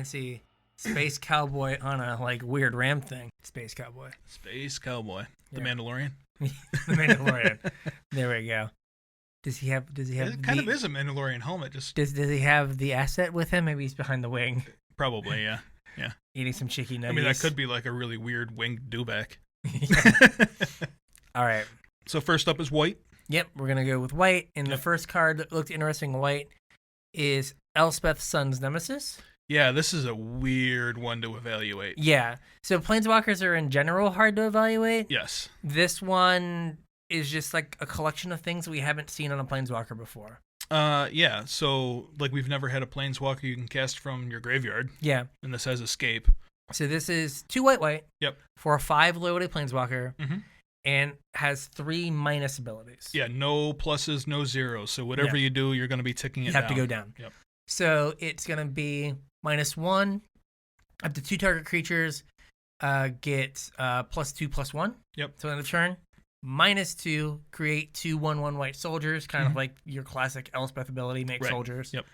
fancy space cowboy on a like weird ram thing. Space cowboy. The Mandalorian. The Mandalorian. There we go. Does he have? It kind of is a Mandalorian helmet. Just does he have the asset with him? Maybe he's behind the wing. Probably, yeah. Eating some chicky nuggies. I mean, that could be like a really weird winged dewback. All right. So first up is white. Yep, we're gonna go with white. And the first card that looked interesting in white is Elspeth Sun's Nemesis. Yeah, this is a weird one to evaluate. Yeah. So Planeswalkers are in general hard to evaluate. Yes. This one is just like a collection of things we haven't seen on a Planeswalker before. Yeah. So like we've never had a Planeswalker you can cast from your graveyard. Yeah. And this has escape. So this is 2 white. Yep. For a 5 loyalty Planeswalker. Mm-hmm. And has 3 minus abilities. Yeah, no pluses, no zeros. So whatever you do, you're going to be ticking it down. You have to go down. Yep. So it's going to be -1. Up to 2 target creatures get +2/+1. Yep. So in the turn, -2, create 2 1/1 white soldiers, kind of like your classic Elspeth ability, make soldiers. Yep.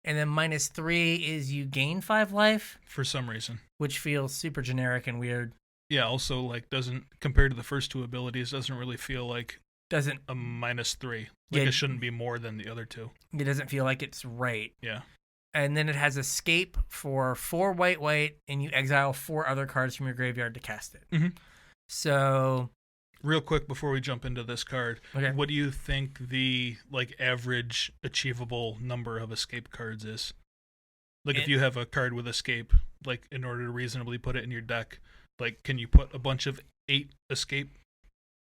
And then -3 is you gain 5 life. For some reason. Which feels super generic and weird. Yeah, also like doesn't compared to the first 2 abilities, doesn't really feel like a -3. Like it shouldn't be more than the other 2. It doesn't feel like it's right. Yeah. And then it has escape for 4 white, and you exile 4 other cards from your graveyard to cast it. Mm-hmm. So, real quick before we jump into this card, what do you think the like average achievable number of escape cards is? Like if you have a card with escape, like in order to reasonably put it in your deck, like can you put a bunch of 8 escape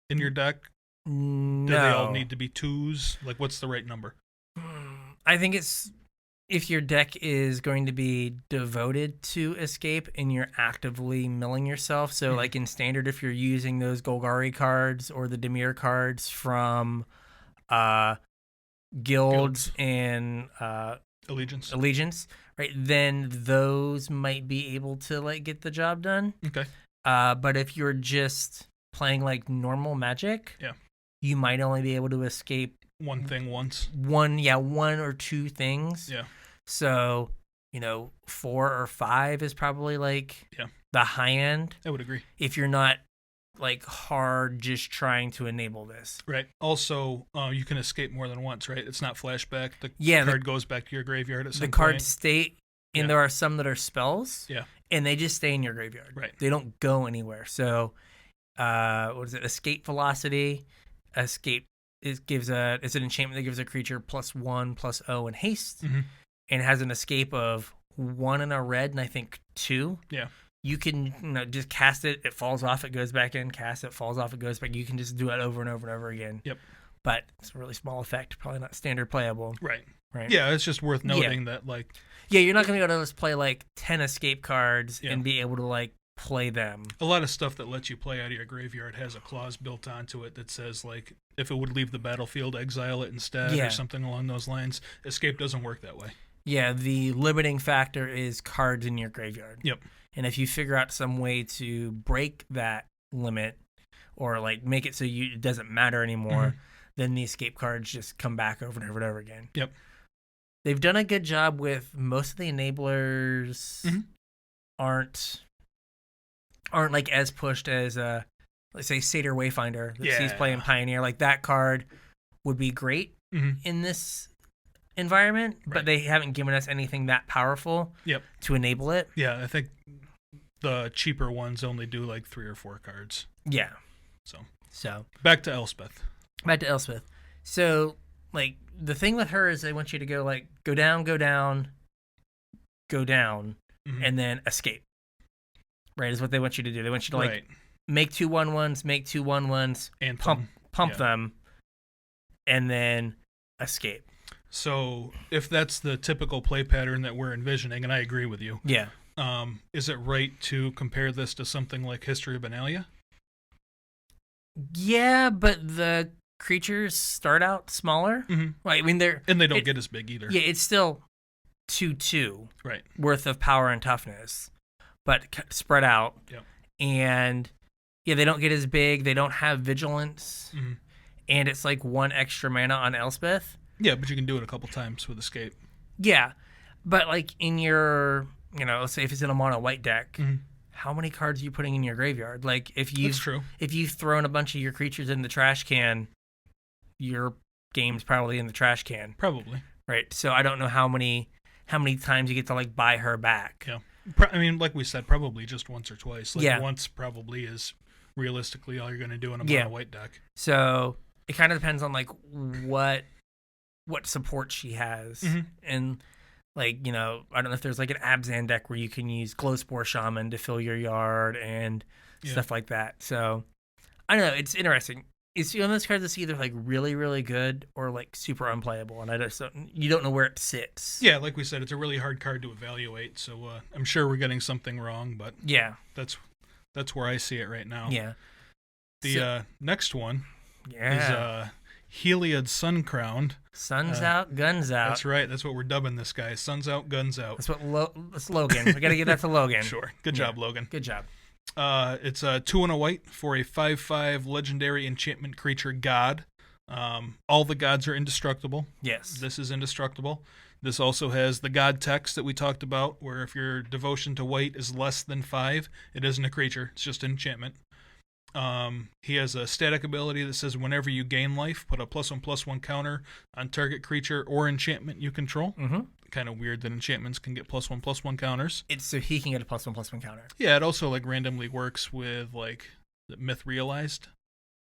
in your deck? No. Do they all need to be 2s? Like what's the right number? I think it's if your deck is going to be devoted to escape and you're actively milling yourself. So like in standard, if you're using those Golgari cards or the Dimir cards from guilds and allegiance, right? Then those might be able to like get the job done. Okay. But if you're just playing like normal Magic, you might only be able to escape one thing once. One or 2 things. Yeah. So, 4 or 5 is probably like the high end. I would agree. If you're not like hard just trying to enable this. Right. Also, you can escape more than once, right? It's not flashback. The card goes back to your graveyard at some point. The cards stay, and there are some that are spells. Yeah. And they just stay in your graveyard. Right. They don't go anywhere. So, what is it? Escape Velocity. Escape it's an enchantment that gives a creature +1/+0 and haste. Mm-hmm. And it has an escape of 1 and a red, and I think 2. Yeah. You can just cast it. It falls off. It goes back in. Cast it. Falls off. It goes back. You can just do it over and over and over again. Yep. But it's a really small effect. Probably not standard playable. Right. Right. Yeah, it's just worth noting that like. Yeah, you're not going to be able to just play like 10 escape cards and be able to like play them. A lot of stuff that lets you play out of your graveyard has a clause built onto it that says like if it would leave the battlefield, exile it instead or something along those lines. Escape doesn't work that way. Yeah, the limiting factor is cards in your graveyard. Yep. And if you figure out some way to break that limit or like make it so it doesn't matter anymore, then the escape cards just come back over and over and over again. Yep. They've done a good job with most of the enablers aren't like as pushed as let's say Satyr Wayfinder that sees play in Pioneer. Like that card would be great in this environment, but they haven't given us anything that powerful to enable it. Yeah, I think the cheaper ones only do like 3 or 4 cards. Yeah. So back to Elspeth. So like the thing with her is they want you to go like go down, and then escape. Right, is what they want you to do. They want you to like make 2 1/1s, make 2 1/1s, and pump them, and then escape. So if that's the typical play pattern that we're envisioning, and I agree with you, is it right to compare this to something like History of Benalia? Yeah, but the creatures start out smaller. Right, I mean they don't get as big either. Yeah, it's still 2/2 worth of power and toughness, but spread out. Yep. And they don't get as big. They don't have vigilance, and it's like 1 extra mana on Elspeth. Yeah, but you can do it a couple times with escape. Yeah, but like in your let's say if it's in a mono white deck, how many cards are you putting in your graveyard? Like if you've thrown a bunch of your creatures in the trash can, your game's probably in the trash can. Probably. Right. So I don't know how many times you get to like buy her back. Yeah. I mean, like we said, probably just once or twice. Like once probably is realistically all you're going to do in a mono white deck. So it kind of depends on like what support she has. And like, I don't know if there's like an Abzan deck where you can use Glowspore Shaman to fill your yard and stuff like that. So I don't know. It's interesting. It's one of those cards that's either like really, really good or like super unplayable, and you don't know where it sits. Yeah, like we said, it's a really hard card to evaluate. So I'm sure we're getting something wrong, but that's where I see it right now. Yeah. The next one is Heliod Suncrowned. Sun's out, guns out. That's right. That's what we're dubbing this guy. Sun's out, guns out. That's Logan. We got to get that to Logan. Sure. Good job, Logan. Good job. It's a 2 and a white for a 5/5 legendary enchantment creature god. All the gods are indestructible. Yes. This is indestructible. This also has the god text that we talked about, where if your devotion to white is less than 5, it isn't a creature. It's just an enchantment. He has a static ability that says whenever you gain life, put a +1/+1 counter on target creature or enchantment you control. Kind of weird that enchantments can get +1/+1 counters. It's so he can get a +1/+1 counter. Yeah, it also like randomly works with like the Myth Realized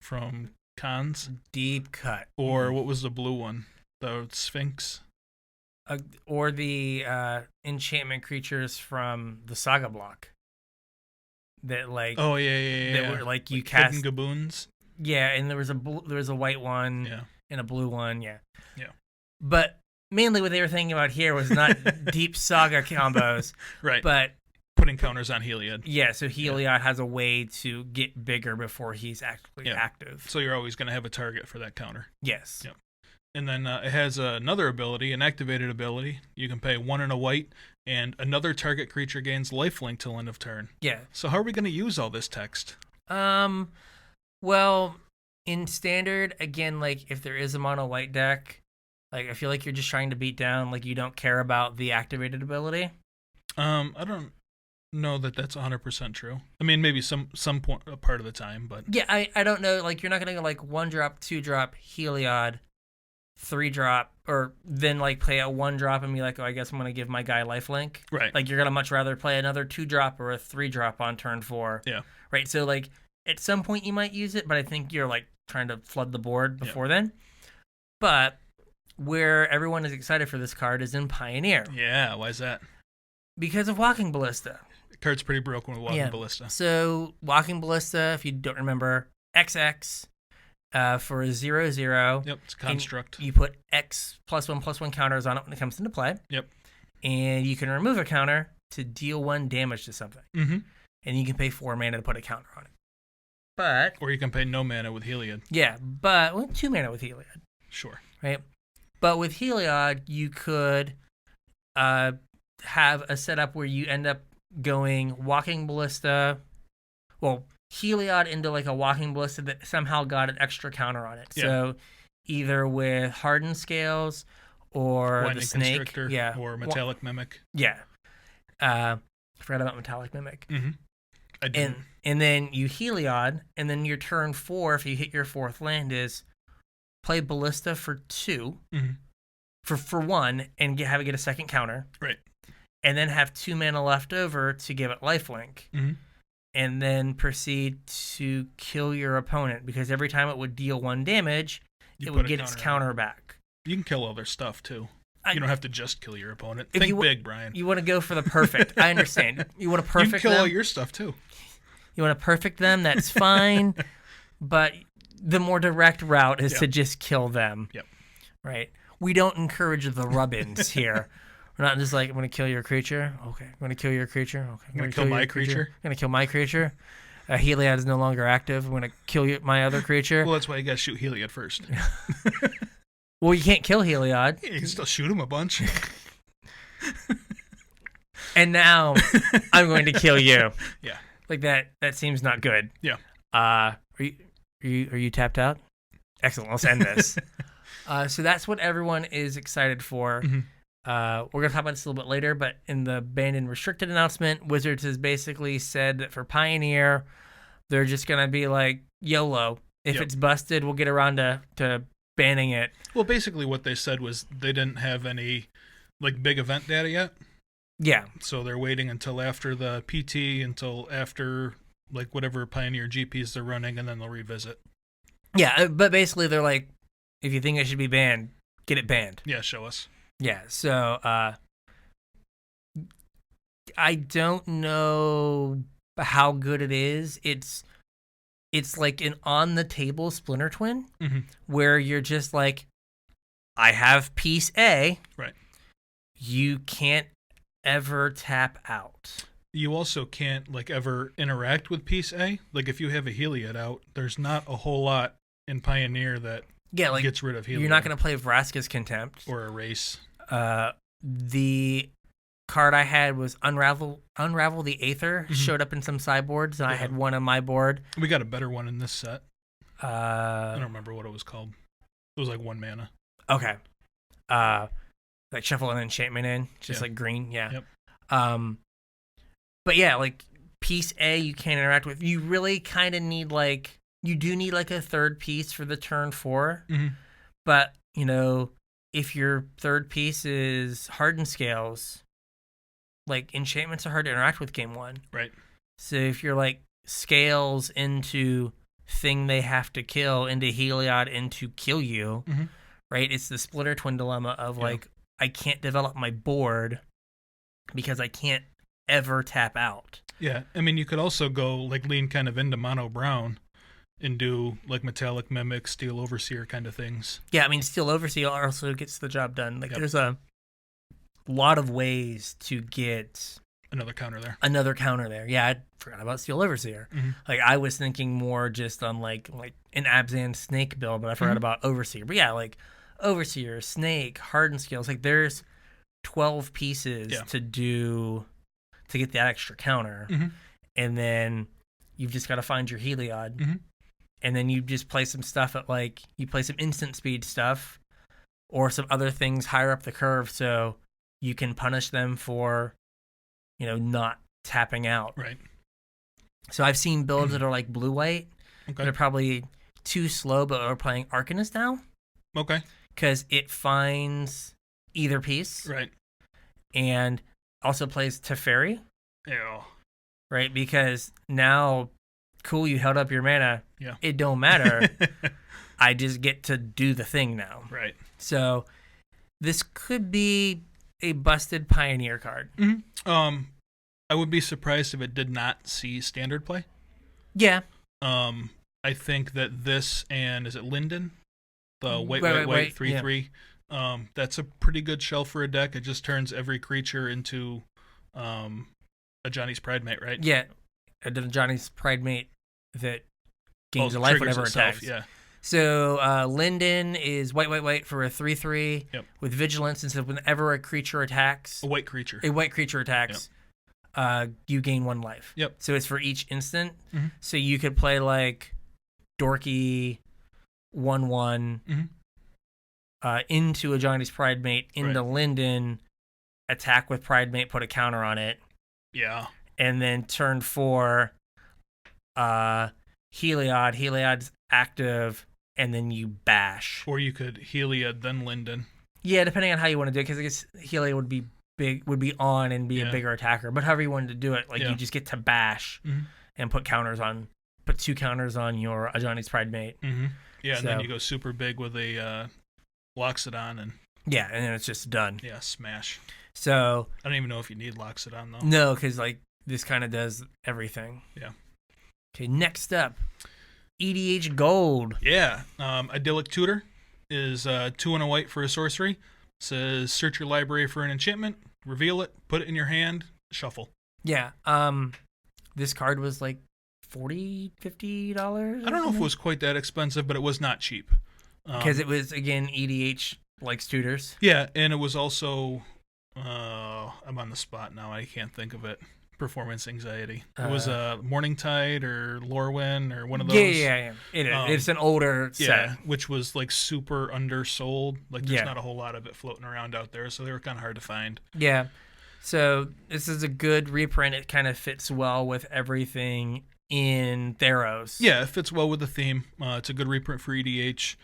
from Cons. Deep cut. Or what was the blue one? The Sphinx. Or the enchantment creatures from the Saga block. That like that were like you cast hidden Gaboons. Yeah, and there was a white one and a blue one. Yeah. But mainly what they were thinking about here was not deep Saga combos, right? But putting counters on Heliod. Yeah, so Heliod has a way to get bigger before he's actually active. So you're always going to have a target for that counter. Yes. Yep. And then it has another ability, an activated ability. You can pay 1 and a white, and another target creature gains lifelink till end of turn. Yeah. So how are we going to use all this text? Well, in standard, again, like if there is a mono white deck, like I feel like you're just trying to beat down, like you don't care about the activated ability. I don't know that that's 100% true. I mean, maybe some part of the time, but yeah, I don't know. Like you're not gonna go like 1-drop, 2-drop Heliod, 3-drop, or then like play a 1-drop and be like, oh, I guess I'm gonna give my guy lifelink. Right. Like you're gonna much rather play another 2-drop or a 3-drop on turn 4. Yeah. Right. So like at some point you might use it, but I think you're like trying to flood the board before then. But where everyone is excited for this card is in Pioneer. Yeah, why is that? Because of Walking Ballista. The card's pretty broken with Walking Ballista. So Walking Ballista, if you don't remember, XX for a 0/0. Yep, it's a construct. You put X +1/+1 counters on it when it comes into play. Yep. And you can remove a counter to deal 1 damage to something. Mm-hmm. And you can pay 4 mana to put a counter on it. Or you can pay no mana with Heliod. Yeah, but 2 mana with Heliod. Sure. Right? But with Heliod, you could have a setup where you end up going Walking Ballista. Well, Heliod into like a Walking Ballista that somehow got an extra counter on it. Yeah. So either with Hardened Scales or Lightning the Snake. Constrictor, or Metallic Mimic. Yeah. I forgot about Metallic Mimic. Mm-hmm. I do. And then you Heliod, and then your turn 4, if you hit your 4th land, is play Ballista for 2, for 1, and have it get a second counter. Right. And then have 2 mana left over to give it lifelink. And then proceed to kill your opponent, because every time it would deal 1 damage, it would get its counter back. You can kill other stuff, too. You don't have to just kill your opponent. Think big, Brian. You want to go for the perfect. I understand. You want to perfect them. You can kill all your stuff, too. You want to perfect them, that's fine. But the more direct route is to just kill them. Yep. Right? We don't encourage the rub-ins here. We're not just like, I'm going to kill your creature. Okay. I'm going to kill your creature. Okay. I'm going to kill my creature. I'm going to kill my creature. Heliod is no longer active. I'm going to kill my other creature. Well, that's why you got to shoot Heliod first. Well, you can't kill Heliod. Yeah, you can still shoot him a bunch. And now I'm going to kill you. Yeah. Like that seems not good. Yeah. Are you tapped out? Excellent. Let's end this. So that's what everyone is excited for. we're going to talk about this a little bit later, but in the banned and restricted announcement, Wizards has basically said that for Pioneer, they're just going to be like, YOLO. If it's busted, we'll get around to banning it. Well, basically what they said was they didn't have any like big event data yet. Yeah. So they're waiting until after the PT, until after like whatever Pioneer GPs they're running, and then they'll revisit. Yeah, but basically they're like, if you think it should be banned, get it banned. Yeah, show us. Yeah, so I don't know how good it is. It's like an on-the-table Splinter Twin, where you're just like, I have piece A. Right. You can't ever tap out. You also can't like ever interact with piece A. Like if you have a Heliod out, there's not a whole lot in Pioneer that gets rid of Heliod. You're not going to play Vraska's Contempt. Or Erase. The card I had was Unravel the Aether. Showed up in some sideboards, and I had one on my board. We got a better one in this set. I don't remember what it was called. It was like 1 mana. Okay. Like shuffle an enchantment in, just like green. Yeah. Yep. But yeah, like piece A you can't interact with. You really kind of need you do need like a third piece for the turn 4. But, you know, if your third piece is Hardened Scales, like enchantments are hard to interact with game 1. Right. So if you're like Scales into thing they have to kill, into Heliod, into kill you, right? It's the Splitter Twin dilemma of like, I can't develop my board because I can't ever tap out. Yeah, I mean, you could also go like lean kind of into mono brown and do like Metallic Mimic, Steel Overseer kind of things. Yeah, I mean, Steel Overseer also gets the job done. Like, there's a lot of ways to get another counter there. Yeah, I forgot about Steel Overseer. Like, I was thinking more just on like an Abzan Snake build, but I forgot about Overseer. But yeah, like Overseer, Snake, Hardened Scales. Like, there's 12 pieces to get that extra counter, and then you've just got to find your Heliod, and then you just play some stuff at like you play some instant speed stuff, or some other things higher up the curve, so you can punish them for, you know, not tapping out. Right. So I've seen builds that are like blue white, that are probably too slow, but are playing Arcanist now. Okay. Because it finds either piece. Right. And also plays Teferi. Ew. Right? Because now, cool, you held up your mana. Yeah. It don't matter. I just get to do the thing now. Right. So this could be a busted Pioneer card. I would be surprised if it did not see standard play. Yeah. I think that this and is it Linden? The white 3/3. That's a pretty good shell for a deck. It just turns every creature into a Johnny's Pridemate, right? Yeah. A Johnny's Pridemate that gains a life whenever it attacks. Yeah. So Linden is white for a 3/3 with vigilance, and so whenever a creature attacks, a white creature attacks, you gain 1 life. Yep. So it's for each instant. So you could play like Dorky 1/1 into a Johnny's Pridemate, into Linden, attack with Pridemate, put a counter on it. Yeah. And then turn 4, Heliod's active, and then you bash. Or you could Heliod, then Linden. Yeah, depending on how you want to do it, because I guess Heliod would be on and be a bigger attacker. But however you wanted to do it, like you just get to bash and put 2 counters on your Johnny's Pridemate. Yeah, and then you go super big with a Loxodon and then it's just done. Yeah, smash. So I don't even know if you need Loxodon though. No, because like this kind of does everything. Yeah. Okay, next up, EDH Gold. Yeah, Idyllic Tutor is 2 and a white for a sorcery. Says search your library for an enchantment, reveal it, put it in your hand, shuffle. Yeah. This card was like $40, $50. I don't know if it was quite that expensive, but it was not cheap. Because it was, again, EDH likes tutors. Yeah, and it was also I'm on the spot now. I can't think of it. performance anxiety. It was Morningtide or Lorwyn or one of those. Yeah. It's an older set. Yeah, which was like super undersold. Like there's not a whole lot of it floating around out there, so they were kind of hard to find. Yeah. So this is a good reprint. It kind of fits well with everything in Theros. Yeah, it fits well with the theme. It's a good reprint for EDH.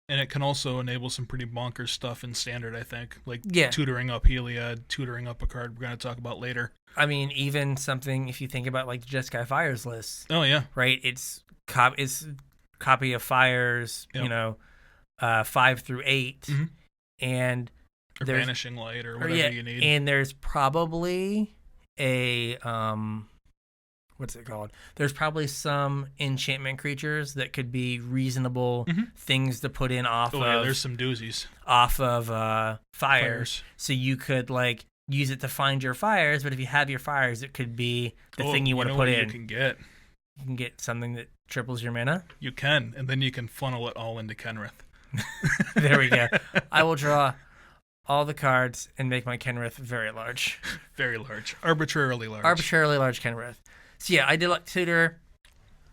And it can also enable some pretty bonkers stuff in Standard, I think. Like tutoring up Heliod, tutoring up a card we're going to talk about later. I mean, even something, if you think about like the Jeskai Fires list. Oh, yeah. Right? It's copy of Fires, 5 through 8. Mm-hmm. And or Vanishing Light or whatever you need. And there's probably a... what's it called? There's probably some enchantment creatures that could be reasonable things to put in off of. Yeah, there's some doozies. Off of fires. So you could like use it to find your fires, but if you have your fires, it could be the thing you want to put in. You can get something that triples your mana. You can, and then you can funnel it all into Kenrith. There we go. I will draw all the cards and make my Kenrith very large. Very large. Arbitrarily large. Arbitrarily large Kenrith. So yeah, Idyllic Tutor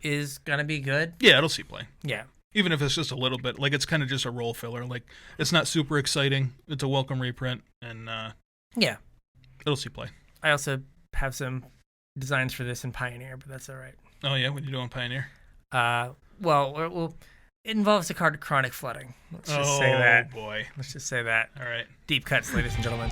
is going to be good. Yeah, it'll see play. Yeah. Even if it's just a little bit. Like, it's kind of just a role filler. Like, it's not super exciting. It's a welcome reprint. And, yeah. It'll see play. I also have some designs for this in Pioneer, but that's all right. Oh, yeah? What are you doing in Pioneer? Well, it involves the card Chronic Flooding. Let's just say that. Oh, boy. Let's just say that. All right. Deep cuts, ladies and gentlemen.